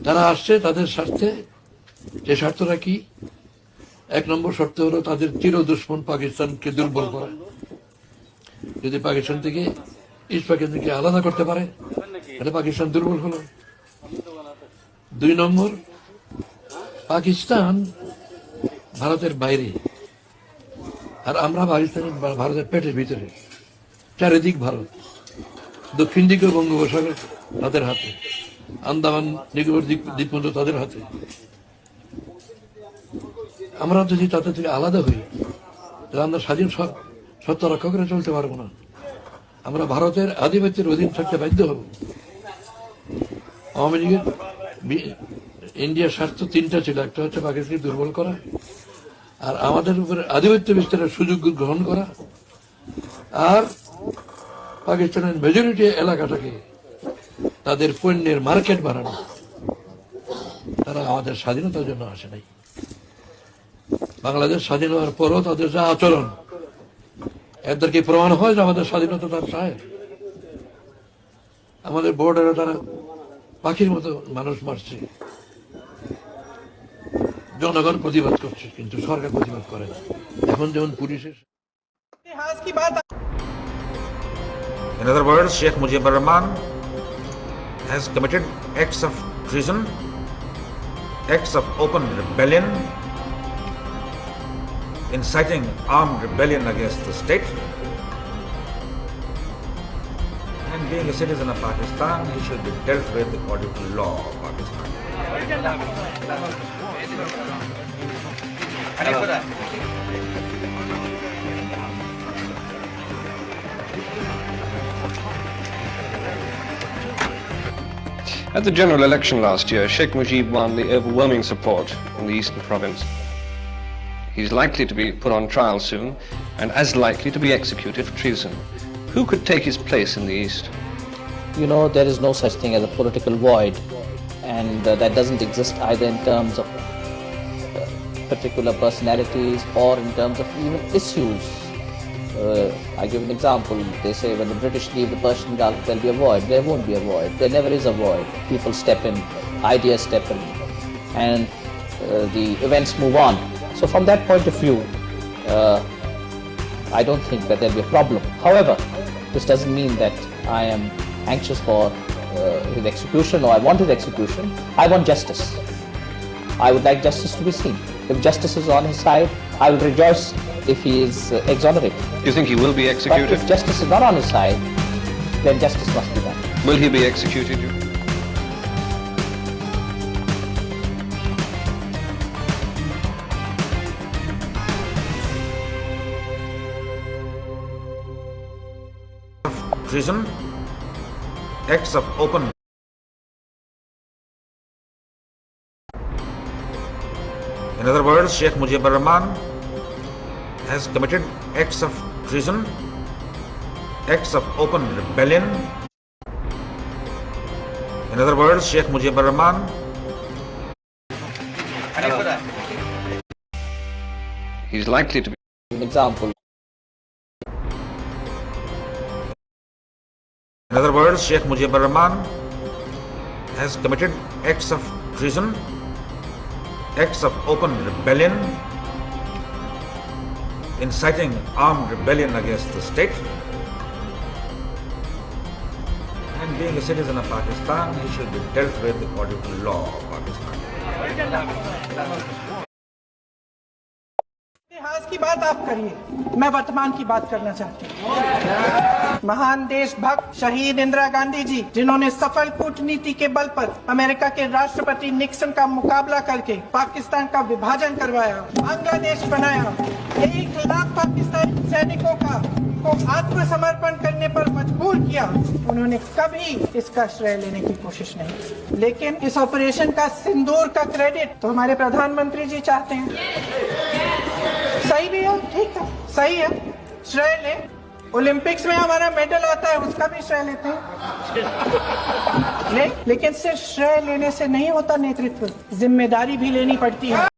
যারা আসছে তাদের স্বার্থে, যে স্বার্থটা কি? এক নম্বর শর্ত হলো তাদের চির দুশ্মন পাকিস্তানকে দুর্বল করা। যদি পাকিস্তান থেকে ইস্ট পাকিস্তানকে আলাদা করতে পারে তাহলে পাকিস্তান দুর্বল হলো। 2 নম্বর, পাকিস্তান ভারতের বাইরে আর আমরা ভারতের পেটের ভিতরে, চারিদিক ভারত, দক্ষিণ দিকে বঙ্গোপসাগর তাদের হাতে, আন্দামান নিকোবর দ্বীপপুঞ্জ তাদের হাতে। আমরা যদি তাদের থেকে আলাদা হই তাহলে আমরা স্বাধীন সত্তা রক্ষা করে চলতে পারবো না। আমরা ভারতের আধিপত্যের অধীন থাকতে বাধ্য হব। আওয়ামী লীগের ইন্ডিয়ার স্বার্থ 3টা ছিল। একটা হচ্ছে পাকিস্তানকে দুর্বল করা, আর আমাদের উপরে আধিপত্য বিস্তারের সুযোগ গ্রহণ করা, আর পাকিস্তানের মেজরিটি এলাকাটাকে তাদের পণ্যের মার্কেট বানানো। তারা আমাদের স্বাধীনতার জন্য আসে নাই। বাংলাদেশ স্বাধীন হওয়ার পরও তাদের যা আচরণ, এদেরকে প্রমাণ হয় যে আমাদের স্বাধীনতা তার সাহেব। আমাদের বর্ডারে তারা পাখির মতো মানুষ মারছে, জনগণ প্রতিবাদ করছে, কিন্তু সরকার প্রতিবাদ করে না। এখন যেমন পুলিশের In other words, Sheikh Mujibur Rahman has committed acts of treason, acts of open rebellion, inciting armed rebellion against the state. And being a citizen of Pakistan, he should be dealt with according to law of Pakistan. At the general election last year, Sheikh Mujib won the overwhelming support in the eastern province. He's likely to be put on trial soon and as likely to be executed for treason. Who could take his place in the east? You know, there is no such thing as a political void, and that doesn't exist either in terms of particular personalities or in terms of even issues. I give an example. They say when the British leave the Persian Gulf, there'll be a void. There won't be a void. There never is a void. People step in, ideas step in, and the events move on. So from that point of view, I don't think that there'll be a problem. However, this doesn't mean that I am anxious for his execution or I want his execution. I want justice. I would like justice to be seen. If justice is on his side, I will rejoice if he is exonerated. Do you think he will be But executed? if justice is not on his side, then justice must be done. Will he be executed? Treason, acts of open. In other words, Sheikh Mujibur Rahman has committed acts of treason, acts of open rebellion. In other words, Sheikh Mujibur Rahman He's likely to be. An example. In other words, Sheikh Mujibur Rahman has committed acts of treason, acts of open rebellion, inciting armed rebellion against the state. And being a citizen of Pakistan, he should be dealt with according to law of Pakistan. इतिहास की बात आप करिए, मैं वर्तमान की बात करना चाहती हूँ। महान देशभक्त शहीद इंदिरा गांधी जी, जिन्होंने सफल कूटनीति के बल पर अमेरिका के राष्ट्रपति निक्सन का मुकाबला करके पाकिस्तान का विभाजन करवाया, बांग्लादेश बनाया, 1 लाख पाकिस्तानी सैनिकों को आत्मसमर्पण करने पर मजबूर किया, उन्होंने कभी इसका श्रेय लेने की कोशिश नहीं की। लेकिन इस ऑपरेशन का सिंदूर का क्रेडिट तो हमारे प्रधानमंत्री जी चाहते हैं। सही भी है, ठीक है, सही है, श्रेय ले। ओलंपिक्स में हमारा मेडल आता है, उसका भी श्रेय लेते हैं। लेकिन सिर्फ श्रेय लेने से नहीं होता नेतृत्व, जिम्मेदारी भी लेनी पड़ती है।